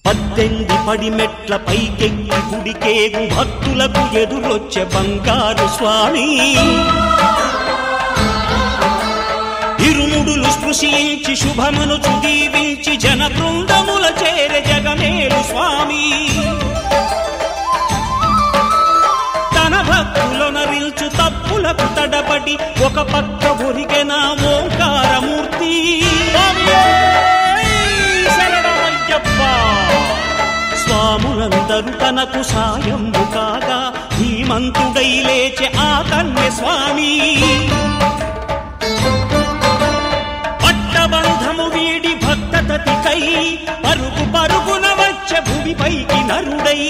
18 పడిమెట్ల పైకెక్కి గుడికేగు భక్తులకు ఎదురొచ్చే బంగారు స్వామి ఇరుముడులు స్పృశించి శుభమనుచు దీవించి జన బృందముల చేరే జగమేలు స్వామి తన భక్తులొనరిల్చు తప్పులకు తడబడి ఒక పక్క ఒరిగెన ఓంకారమూర్తి స్వాములందరూ తనకు సాయము కాగా ధీమంతుడై లేచే ఆ కన్య స్వామి పట్టబంధము వీడి భక్తతతికై పరుగు పరుగున వచ్చే భూమిపైకి నరుడై